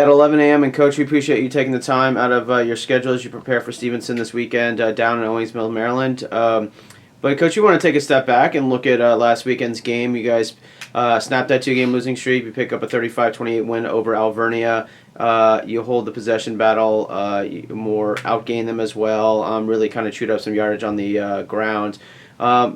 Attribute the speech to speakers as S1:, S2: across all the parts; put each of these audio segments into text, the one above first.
S1: At 11 a.m. and Coach, we appreciate you taking the time out of your schedule as you prepare for Stevenson this weekend down in Owings Mills, Maryland. But Coach, you want to take a step back and look at last weekend's game. You guys snapped that two-game losing streak. You pick up a 35-28 win over Alvernia. You hold the possession battle, you more outgain them as well. Really kind of chewed up some yardage on the ground.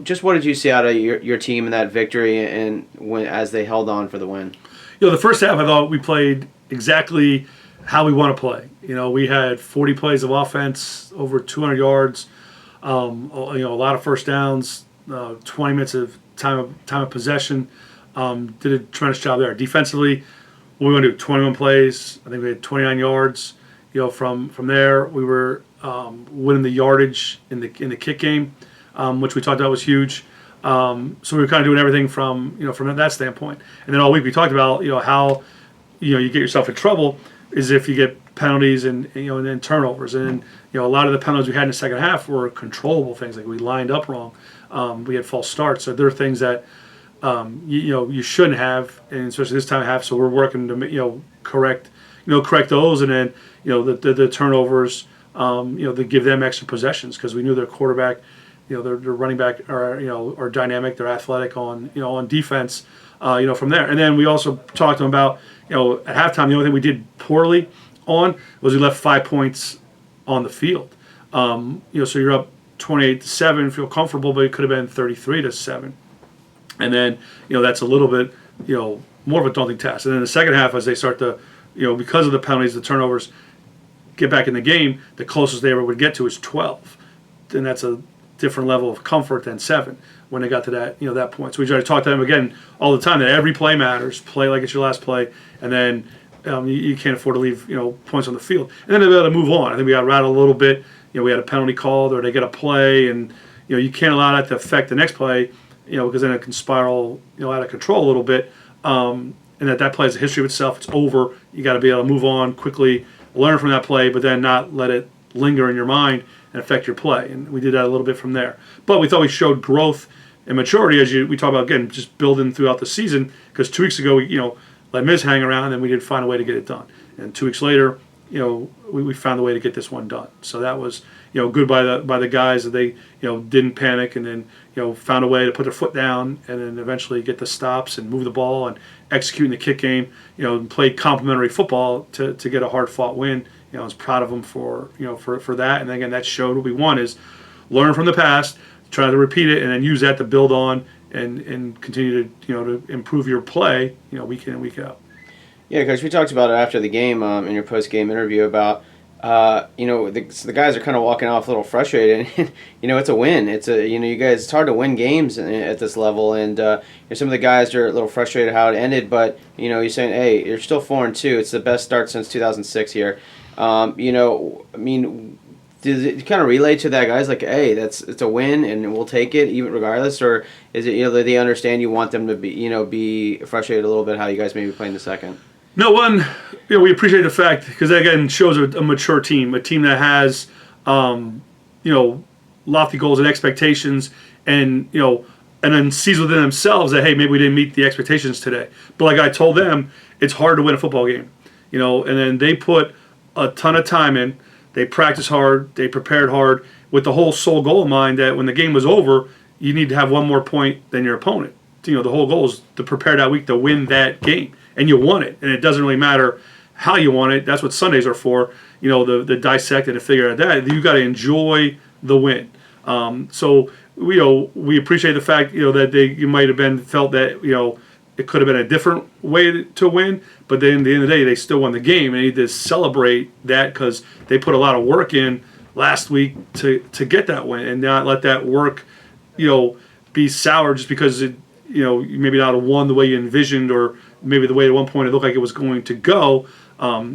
S1: Just what did you see out of your team in that victory and as they held on for the win?
S2: The first half I thought we played exactly how we want to play. We had 40 plays of offense, over 200 yards, a lot of first downs, 20 minutes of time of possession. Did a tremendous job there. Defensively, we went to 21 plays. I think we had 29 yards. From there, we were winning the yardage in the kick game, which we talked about was huge. So we were kind of doing everything from that standpoint. And then all week we talked about how you get yourself in trouble is if you get penalties and then turnovers. And a lot of the penalties we had in the second half were controllable things, like we lined up wrong, we had false starts. So there are things that you shouldn't have, and especially this time of half. So we're working to correct those, and then the turnovers, to give them extra possessions, because we knew their quarterback, their running back are dynamic, they're athletic on defense. From there. And then we also talked to them about, at halftime, the only thing we did poorly on was we left 5 points on the field. So you're up 28-7, feel comfortable, but it could have been 33-7. And then, that's a little bit, more of a daunting task. And then the second half, as they start to, because of the penalties, the turnovers, get back in the game, the closest they ever would get to is 12. And that's a different level of comfort than 7 when they got to that point. So we try to talk to them again all the time that every play matters. Play like it's your last play, and then you can't afford to leave points on the field. And then they'll be able to move on. I think we got rattled a little bit. We had a penalty called, or they get a play, and you can't allow that to affect the next play, because then it can spiral out of control a little bit. And that play is a history of itself. It's over. You got to be able to move on quickly, learn from that play, but then not let it linger in your mind and affect your play. And we did that a little bit from there. But we thought we showed growth and maturity, as we talk about, again, just building throughout the season, because 2 weeks ago we let Miz hang around, and we didn't find a way to get it done. And 2 weeks later, we found a way to get this one done. So that was good by the guys, that they didn't panic, and then found a way to put their foot down, and then eventually get the stops and move the ball and execute in the kick game. And play complementary football to get a hard fought win. I was proud of them for that. And again, that showed what we want is learn from the past, try to repeat it, and then use that to build on and continue to to improve your play week in and week out.
S1: Yeah, Coach, we talked about it after the game in your post-game interview about the guys are kind of walking off a little frustrated. It's a win. It's you guys. It's hard to win games at this level, and some of the guys are a little frustrated how it ended. But you're saying, hey, you're still 4-2. It's the best start since 2006 here. Does it kind of relay to that guys like, hey, it's a win and we'll take it even regardless, or is it that they understand you want them to be frustrated a little bit how you guys may be playing the second?
S2: No, one, we appreciate the fact, because that again shows a mature team, a team that has lofty goals and expectations, and then sees within themselves that, hey, maybe we didn't meet the expectations today. But like I told them, it's hard to win a football game, and then they put a ton of time in. They practiced hard. They prepared hard with the whole sole goal in mind that when the game was over, you need to have one more point than your opponent. The whole goal is to prepare that week to win that game, and you won it. And it doesn't really matter how you won it. That's what Sundays are for. The dissect and to figure out that you got to enjoy the win. So we appreciate the fact that you might have felt that it could have been a different way to win, but then at the end of the day, they still won the game, and they need to celebrate that because they put a lot of work in last week to get that win, and not let that work, be sour just because it, maybe not have won the way you envisioned, or maybe the way at one point it looked like it was going to go.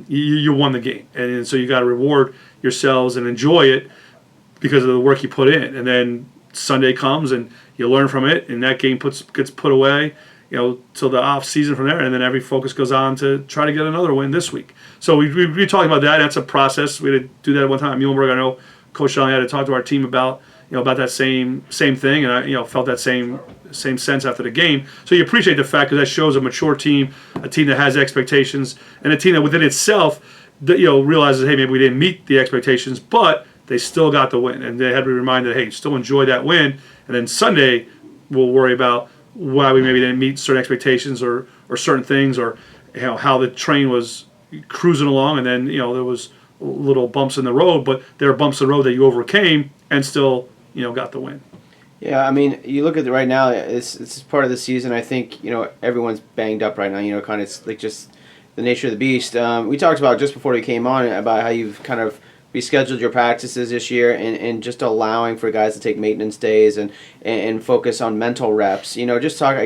S2: You won the game, and so you got to reward yourselves and enjoy it because of the work you put in. And then Sunday comes, and you learn from it, and that game gets put away. Till the off season from there, and then every focus goes on to try to get another win this week. So we talking about that. That's a process. We had to do that at one time. Muhlenberg, I know Coach Shelley had to talk to our team about about that same thing, and I felt that same sense after the game. So you appreciate the fact because that shows a mature team, a team that has expectations, and a team that within itself, realizes, hey, maybe we didn't meet the expectations, but they still got the win, and they had to be reminded, hey, still enjoy that win, and then Sunday we'll worry about why we maybe didn't meet certain expectations or certain things, or how the train was cruising along, and then there was little bumps in the road, but there are bumps in the road that you overcame and still got the win.
S1: Yeah, I mean, you look at it right now. It's part of the season. I think everyone's banged up right now. Kind of it's like just the nature of the beast. We talked about just before we came on about how you've kind of rescheduled your practices this year and just allowing for guys to take maintenance days and focus on mental reps. Just talk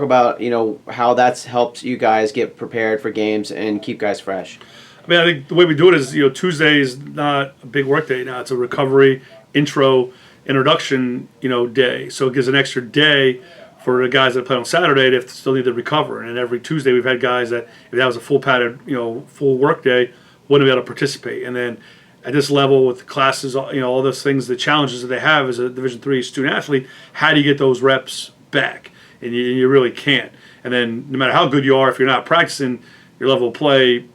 S1: about how that's helped you guys get prepared for games and keep guys fresh.
S2: I mean, I think the way we do it is Tuesday is not a big work day now. It's a recovery introduction day. So it gives an extra day for the guys that play on Saturday that still need to recover. And every Tuesday we've had guys that if that was a full padded full work day wouldn't be able to participate. And then at this level with the classes, all those things, the challenges that they have as a Division III student athlete, how do you get those reps back? And you really can't. And then no matter how good you are, if you're not practicing, your level of play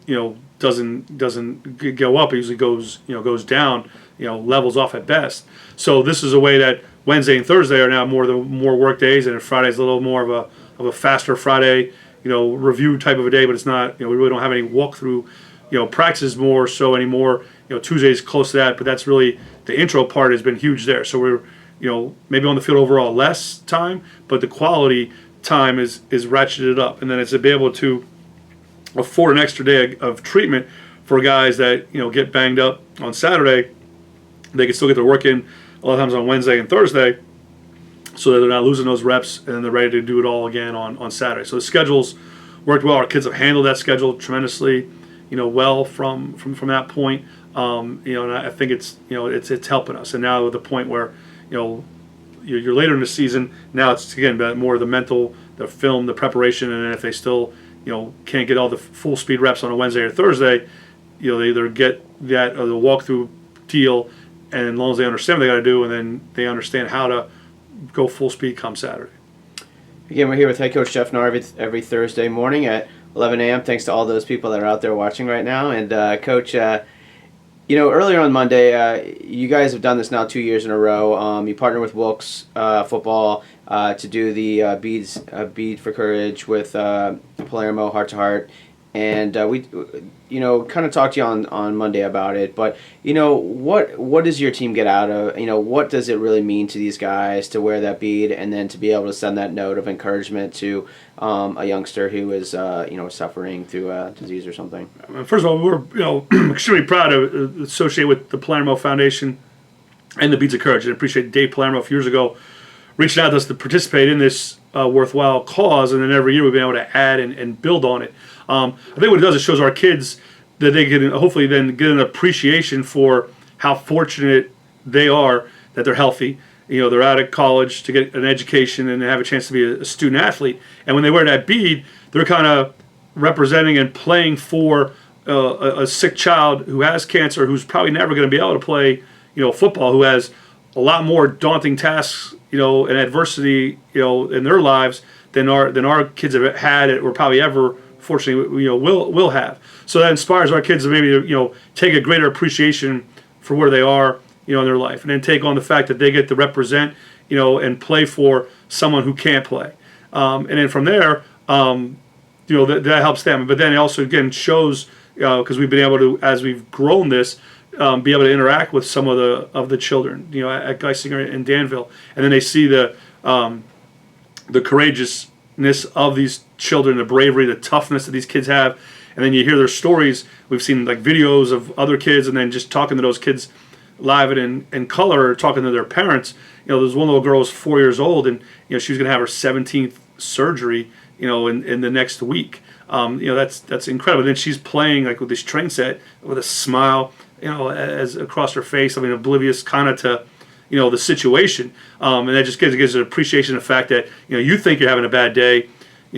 S2: doesn't go up. It usually goes down. Levels off at best. So this is a way that Wednesday and Thursday are now more work days, and Friday's a little more of a faster Friday, review type of a day. But it's not, we really don't have any walkthrough, practices more so anymore. Tuesday's close to that, but that's really the intro part has been huge there. So we're, maybe on the field overall less time, but the quality time is ratcheted up, and then it's to be able to afford an extra day of treatment for guys that get banged up on Saturday. They can still get their work in a lot of times on Wednesday and Thursday, so that they're not losing those reps and then they're ready to do it all again on Saturday. So the schedules worked well. Our kids have handled that schedule tremendously, well from that point. And I think it's helping us. And now with the point where you're later in the season, now it's again more of the mental, the film, the preparation, and then if they still can't get all the full speed reps on a Wednesday or Thursday, they either get that or the walkthrough deal. And as long as they understand what they got to do, and then they understand how to go full speed come Saturday.
S1: Again, we're here with head coach Jeff Knarr every Thursday morning at 11 a.m. Thanks to all those people that are out there watching right now. And Coach, earlier on Monday, you guys have done this now 2 years in a row. You partnered with Wilkes football to do the Bead for Courage with Palermo Heart to Heart. And we, kind of talked to you on Monday about it. But, what does your team get out of, what does it really mean to these guys to wear that bead and then to be able to send that note of encouragement to a youngster who is, suffering through a disease or something?
S2: First of all, we're, extremely proud to associate with the Palermo Foundation and the Beads of Courage. And appreciate Dave Palermo a few years ago reaching out to us to participate in this worthwhile cause. And then every year we've been able to add and build on it. I think what it does, it shows our kids that they can hopefully then get an appreciation for how fortunate they are that they're healthy. They're out of college to get an education and have a chance to be a student athlete. And when they wear that bead, they're kind of representing and playing for a sick child who has cancer, who's probably never going to be able to play, football, who has a lot more daunting tasks, and adversity, in their lives than our kids have had or probably ever. Fortunately, will have. So that inspires our kids to maybe take a greater appreciation for where they are, in their life, and then take on the fact that they get to represent, and play for someone who can't play. And then from there, that helps them. But then it also again shows because we've been able to, as we've grown this, be able to interact with some of the children, at Geisinger and Danville, and then they see the courageousness of these children, the bravery, the toughness that these kids have, and then you hear their stories. We've seen like videos of other kids, and then just talking to those kids live and in color, or talking to their parents. There's one little girl who's 4 years old, and she's going to have her 17th surgery, in the next week. That's incredible. And then she's playing like with this train set with a smile, as across her face. I mean, oblivious kind of to the situation, and that just gives an appreciation of the fact that you think you're having a bad day,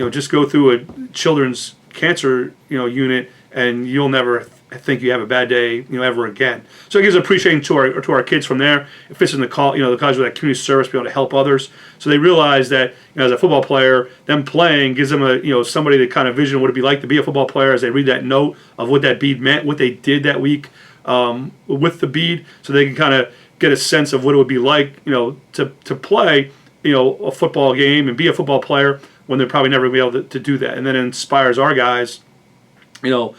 S2: just go through a children's cancer unit and you'll never I think you have a bad day, ever again. So it gives appreciation to our kids from there. It fits in the college with that community service, be able to help others. So they realize that as a football player, them playing gives them somebody that kind of vision what it'd be like to be a football player as they read that note of what that bead meant, what they did that week with the bead, so they can kind of get a sense of what it would be like, to play, a football game and be a football player when they're probably never going to be able to do that. And then it inspires our guys, to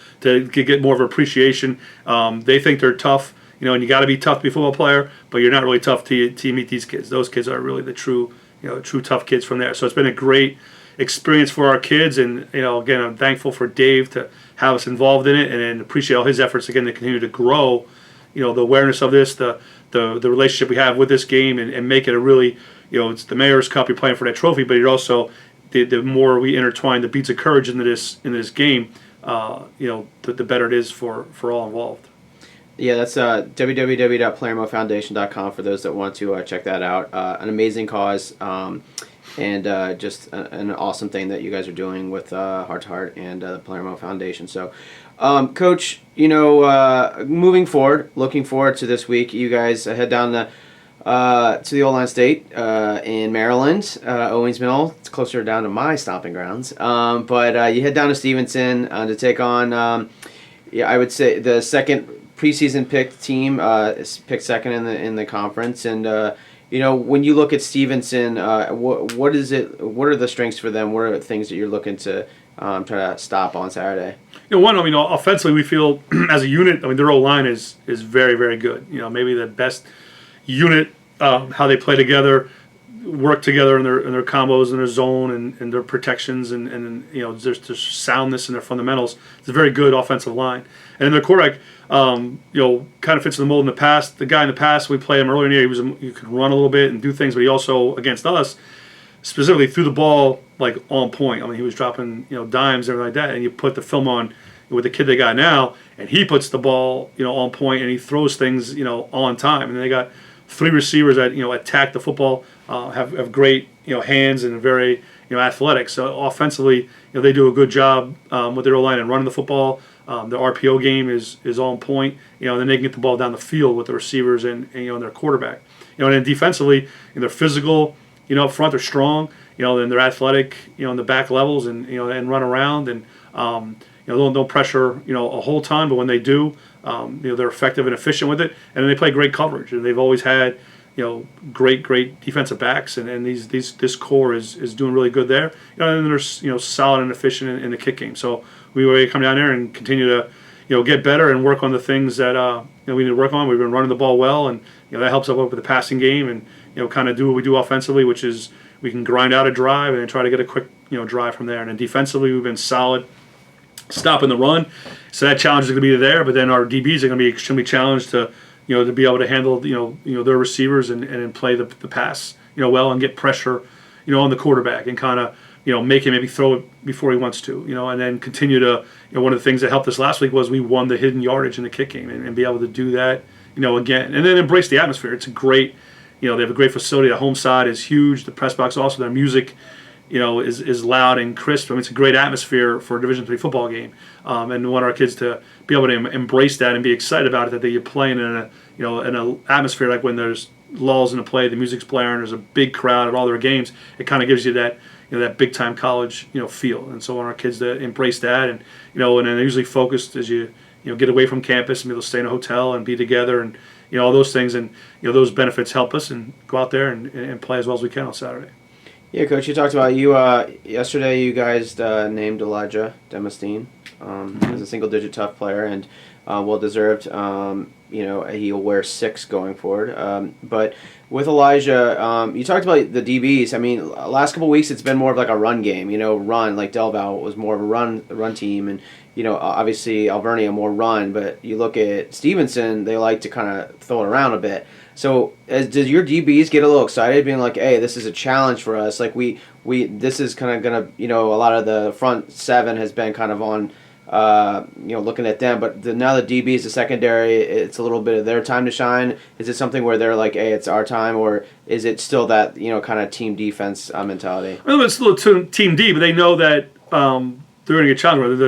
S2: get more of an appreciation. They think they're tough, and you got to be tough to be a football player, but you're not really tough to meet these kids. Those kids are really the true tough kids from there. So it's been a great experience for our kids, and again, I'm thankful for Dave to have us involved in it, and appreciate all his efforts again to continue to grow, the awareness of this, the relationship we have with this game, and make it a really, it's the Mayor's Cup. You're playing for that trophy, but you're also the more we intertwine the beads of courage into this game, the better it is for all involved.
S1: Yeah, that's www.palermofoundation.com for those that want to check that out. An amazing cause, and just an awesome thing that you guys are doing with Heart to Heart and the Palermo Foundation. So, Coach, moving forward, looking forward to this week, you guys head down to the Old Line State in Maryland, Owings Mill. It's closer down to my stomping grounds. But you head down to Stevenson to take on, I would say the second preseason picked team, picked second in the conference. And when you look at Stevenson, what is it? What are the strengths for them? What are the things that you're looking to try to stop on Saturday?
S2: Offensively, we feel as a unit, their O-line is very, very good. Maybe the best unit, how they play together, work together in their combos and their zone and their protections, and there's soundness in their fundamentals. It's a very good offensive line. And then their quarterback, kind of fits in the mold in the past. The guy in the past, we played him earlier in the year, he could run a little bit and do things, but he also, against us, specifically threw the ball like on point. He was dropping dimes and everything like that, and you put the film on with the kid they got now, and he puts the ball on point, and he throws things on time. And they got three receivers that attack the football, have great hands and very athletic. So offensively, they do a good job with their O-line and running the football. The RPO game is on point. And then they can get the ball down the field with the receivers and their quarterback. And then defensively, they're physical. Up front they're strong. And they're athletic. In the back levels and and run around and don't pressure a whole ton, but when they do, they're effective and efficient with it, and then they play great coverage. And they've always had great defensive backs, and this core is doing really good there. And they're solid and efficient in the kick game. So we will come down there and continue to get better and work on the things that we need to work on. We've been running the ball well, and that helps us with the passing game, and kind of do what we do offensively, which is we can grind out a drive and then try to get a quick drive from there. And then defensively, we've been solid, stopping the run. So that challenge is going to be there, but then our DBs are going to be extremely challenged to to be able to handle their receivers and play the pass well and get pressure on the quarterback and kind of make him maybe throw it before he wants to and then continue to one of the things that helped us last week was we won the hidden yardage in the kick game and be able to do that again and then embrace the atmosphere. It's a great they have a great facility. The home side is huge. The press box also, their music is loud and crisp. It's a great atmosphere for a Division III football game, and we want our kids to be able to embrace that and be excited about it. That they're playing in an atmosphere like when there's lulls in the play, the music's blaring, there's a big crowd at all their games. It kind of gives you that that big time college feel. And so I want our kids to embrace that, and and then they're usually focused as you get away from campus and be able to stay in a hotel and be together and all those things, and those benefits help us and go out there and play as well as we can on Saturday.
S1: Yeah, Coach, you talked about yesterday. You guys named Elijah Demostine as a single-digit tough player and well-deserved. He'll wear 6 going forward. But with Elijah, you talked about the DBs. Last couple of weeks it's been more of like a run game. Run like Delval was more of a run team, and obviously Alvernia more run. But you look at Stevenson, they like to kind of throw it around a bit. So, did your DBs get a little excited, being like, "Hey, this is a challenge for us. Like this is kind of gonna, a lot of the front 7 has been kind of on, looking at them. But now the DBs, the secondary, it's a little bit of their time to shine. Is it something where they're like, "Hey, it's our time," or is it still that kind of team defense mentality?
S2: Well, it's still team D, but they know that they're going to get challenged.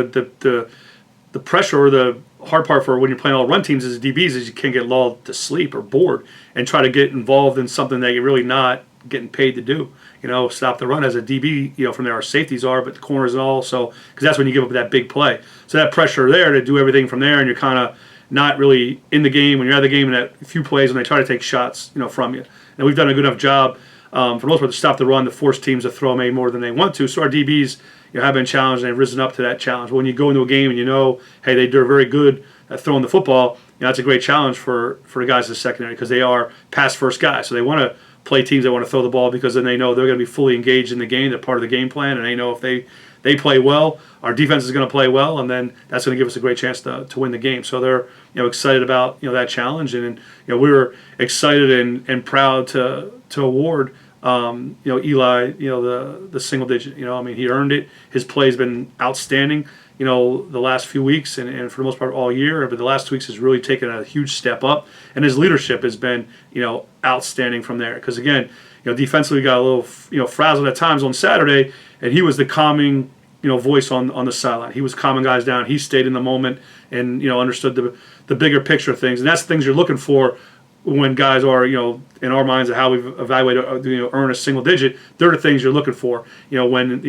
S2: The pressure or the hard part for when you're playing all run teams as DBs is you can't get lulled to sleep or bored and try to get involved in something that you're really not getting paid to do. Stop the run as a DB. From there our safeties are, but the corners and all. So because that's when you give up that big play. So that pressure there to do everything from there, and you're kind of not really in the game when you're out of the game in that few plays when they try to take shots, from you. And we've done a good enough job for the most part to stop the run, to force teams to throw maybe more than they want to. So our DBs have been challenged and they've risen up to that challenge. When you go into a game and hey, they're very good at throwing the football, that's a great challenge for the guys in the secondary because they are pass first guys. So they want to play teams that want to throw the ball because then they know they're going to be fully engaged in the game. They're part of the game plan, and they know if they play well, our defense is going to play well, and then that's going to give us a great chance to win the game. So they're excited about that challenge, and we were excited and proud to award Eli the single digit. He earned it. His play's been outstanding. The last few weeks and for the most part all year, but the last 2 weeks has really taken a huge step up, and his leadership has been outstanding from there. Because again, defensively we got a little frazzled at times on Saturday, and he was the calming voice on the sideline. He was calming guys down. He stayed in the moment and understood the bigger picture of things, and that's the things you're looking for when guys are in our minds of how we've evaluated earn a single digit. They're the things you're looking for when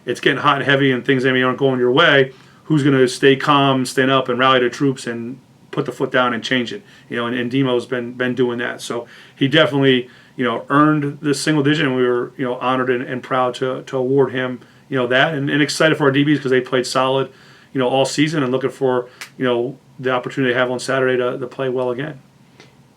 S2: it's getting hot and heavy and things maybe aren't going your way. Who's going to stay calm, stand up, and rally the troops and put the foot down and change it? And Demo's been doing that. So he definitely earned the single digit, and we were honored and proud to award him that, and excited for our DBs because they played solid all season, and looking for the opportunity they have on Saturday to play well again.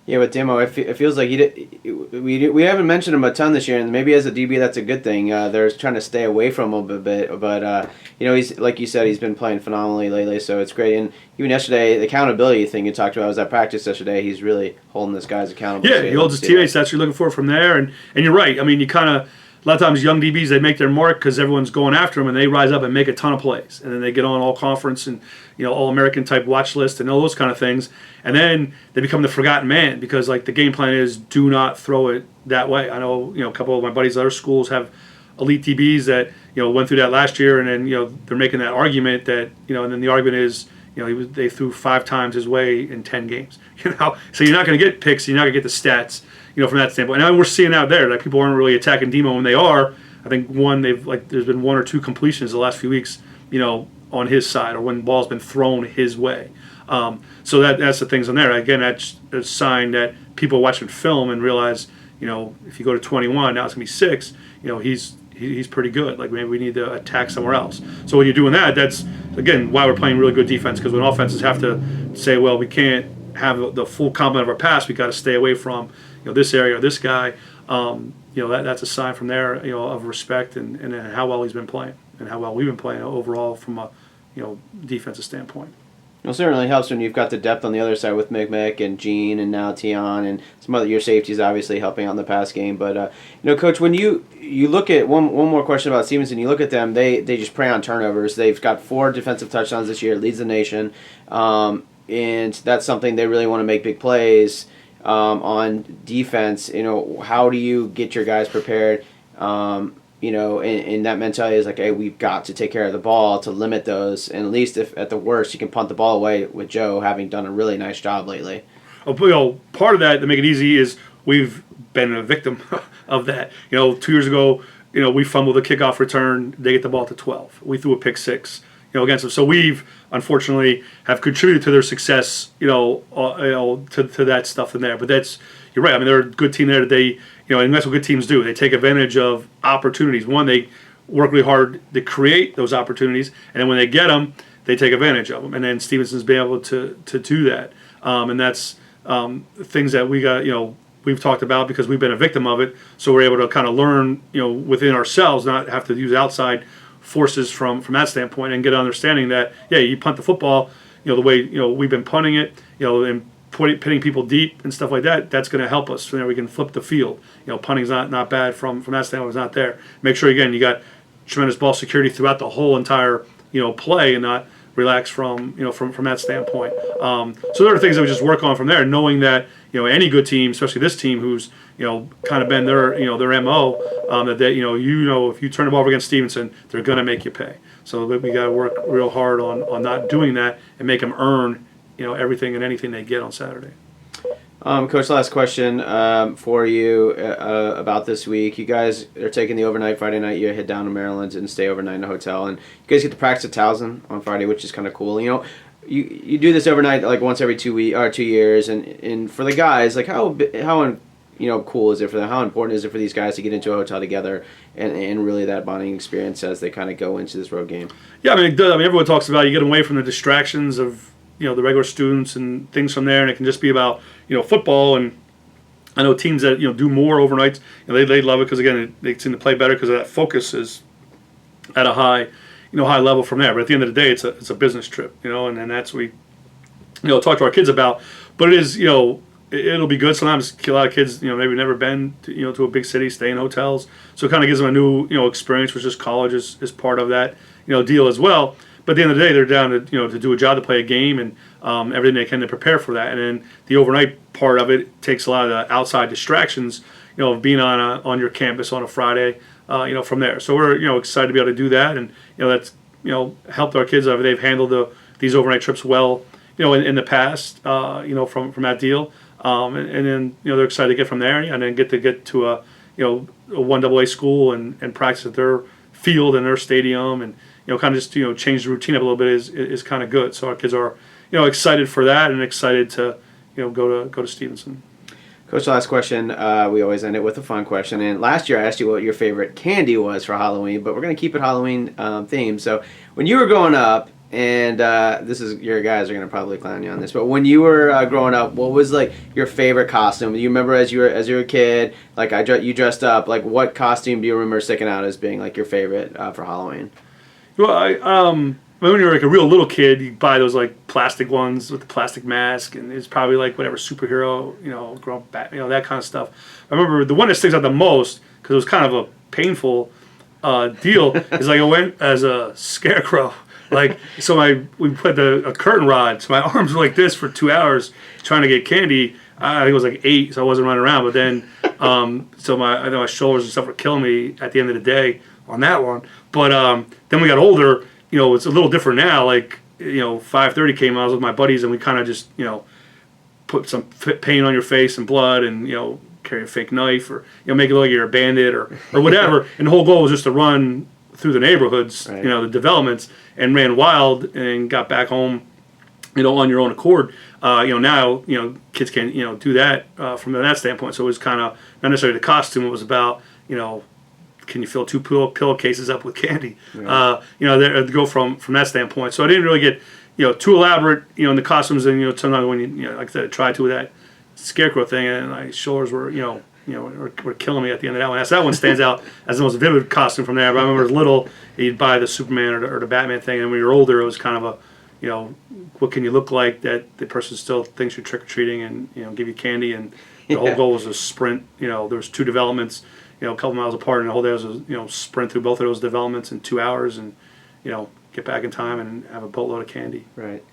S1: Yeah, with Demo, it feels like we haven't mentioned him a ton this year, and maybe as a DB that's a good thing. They're trying to stay away from him a bit, but he's, like you said, he's been playing phenomenally lately, so it's great. And even yesterday, the accountability thing you talked about was at practice yesterday. He's really holding this guys accountable.
S2: Yeah, he holds his teammates. That's what you're looking for from there, and you're right. You kind of. A lot of times young DBs, they make their mark because everyone's going after them, and they rise up and make a ton of plays. And then they get on all-conference and all-American type watch list and all those kind of things. And then they become the forgotten man because the game plan is do not throw it that way. I know a couple of my buddies at other schools have elite DBs that went through that last year, and then they're making that argument that and then the argument is they threw 5 times his way in 10 games. So you're not going to get picks, you're not going to get the stats. From that standpoint. And we're seeing out there that people aren't really attacking Demo when they are. I think there's been 1 or 2 completions the last few weeks, on his side, or when the ball's been thrown his way. So that's the things on there. Again, that's a sign that people watching film and realize, if you go to 21, now it's gonna be 6. He's pretty good. Maybe we need to attack somewhere else. So when you're doing that, that's again why we're playing really good defense. Because when offenses have to say, well, we can't have the full complement of our pass, we got to stay away from this area or this guy. That's a sign from there of respect and how well he's been playing and how well we've been playing overall from a defensive standpoint.
S1: It certainly helps when you've got the depth on the other side with McMick and Gene and now Tion and some other your safeties obviously helping out in the pass game. But Coach, when you look at one more question about Stevenson, you look at them, they just prey on turnovers. They've got 4 defensive touchdowns this year, leads the nation, and that's something they really want to make big plays on defense. How do you get your guys prepared? And that mentality is hey, we've got to take care of the ball to limit those, and at least if at the worst you can punt the ball away with Joe having done a really nice job lately.
S2: Part of that to make it easy is we've been a victim of that. 2 years ago, we fumbled a kickoff return. They get the ball to 12. We threw a pick 6. Against them. So we've unfortunately have contributed to their success, to that stuff in there. But you're right. They're a good team there. They, and that's what good teams do. They take advantage of opportunities. One, they work really hard to create those opportunities, and then when they get them, they take advantage of them. And then Stevenson's been able to do that. And that's things that we got, we've talked about because we've been a victim of it. So we're able to kind of learn, within ourselves, not have to use outside forces from that standpoint, and get an understanding that you punt the football the way we've been punting it and pitting people deep and stuff like that. That's going to help us. From there we can flip the field. Punting's not bad from that standpoint. It's not there. Make sure again you got tremendous ball security throughout the whole entire play and not relax from that standpoint. So there are things that we just work on from there, knowing that any good team, especially this team, who's kind of been their their MO, that they, if you turn the ball over against Stevenson, they're going to make you pay. So we got to work real hard on not doing that and make them earn everything and anything they get on Saturday.
S1: Coach, last question for you about this week. You guys are taking the overnight Friday night. You head down to Maryland and stay overnight in a hotel, and you guys get to practice at Towson on Friday, which is kind of cool. You do this overnight like once every 2 years, and for the guys, like how cool is it for them? How important is it for these guys to get into a hotel together and really that bonding experience as they kind of go into this road game?
S2: Yeah, I mean, it does. I mean, everyone talks about you get away from the distractions of the regular students and things from there, and it can just be about football. And I know teams that do more overnights, they love it because again they seem to play better because that focus is at a high level from there. But at the end of the day, it's a business trip, and that's what we talk to our kids about. But it is it'll be good. Sometimes a lot of kids maybe never been to a big city, stay in hotels, so it kind of gives them a new experience, which is college is part of that deal as well. But at the end of the day, they're down to to do a job, to play a game, and everything they can to prepare for that. And then the overnight part of it takes a lot of the outside distractions, of being on your campus on a Friday, from there. So we're excited to be able to do that, and that's helped our kids. They've handled these overnight trips well, in the past, from that deal, and then they're excited to get from there, and then get to a 1AA school and practice at their field and their stadium, and kind of just change the routine up a little bit is kind of good. So our kids are excited for that and excited to go to Stevenson.
S1: Coach, last question. We always end it with a fun question. And last year I asked you what your favorite candy was for Halloween, but we're going to keep it Halloween themed. So when you were growing up, and your guys are going to probably clown you on this, but when you were growing up, what was like your favorite costume? Do you remember as you were a kid, like you dressed up, like what costume do you remember sticking out as being like your favorite for Halloween?
S2: Well, when you're like a real little kid, you buy those like plastic ones with the plastic mask, and it's probably like whatever superhero, growing back, that kind of stuff. I remember the one that sticks out the most because it was kind of a painful deal is like I went as a scarecrow. Like we put a curtain rod, so my arms were like this for 2 hours trying to get candy. I think it was like 8, so I wasn't running around. But then, so I know my shoulders and stuff were killing me at the end of the day on that one. But then we got older. It's a little different now. Like 5:30 came. I was with my buddies, and we kind of just put some paint on your face and blood, and carry a fake knife, or make it look like you're a bandit or whatever. And the whole goal was just to run through the neighborhoods, right. The developments, and ran wild and got back home, on your own accord. Now, kids can't, do that from that standpoint. So it was kind of not necessarily the costume. It was about, can you fill 2 pillowcases up with candy? Yeah. Go from that standpoint. So I didn't really get, too elaborate, in the costumes. And, sometimes when like I said, I tried to with that scarecrow thing, and my shoulders were, were killing me at the end of that one. So that one stands out as the most vivid costume from there. But I remember as little, you'd buy the Superman or the Batman thing, and when you're older, it was kind of a, what can you look like that the person still thinks you're trick or treating, and give you candy. And the whole goal was a sprint. There was 2 developments, a couple miles apart, and the whole day was sprint through both of those developments in 2 hours, and get back in time and have a boatload of candy.
S1: Right.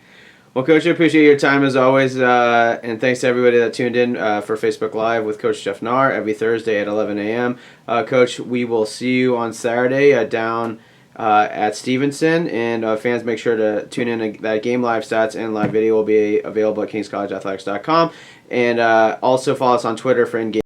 S1: Well, Coach, I appreciate your time as always, and thanks to everybody that tuned in for Facebook Live with Coach Jeff Knarr every Thursday at 11 a.m. Coach, we will see you on Saturday down at Stevenson, and fans, make sure to tune in. That game live stats and live video will be available at kingscollegeathletics.com, and also follow us on Twitter for in-game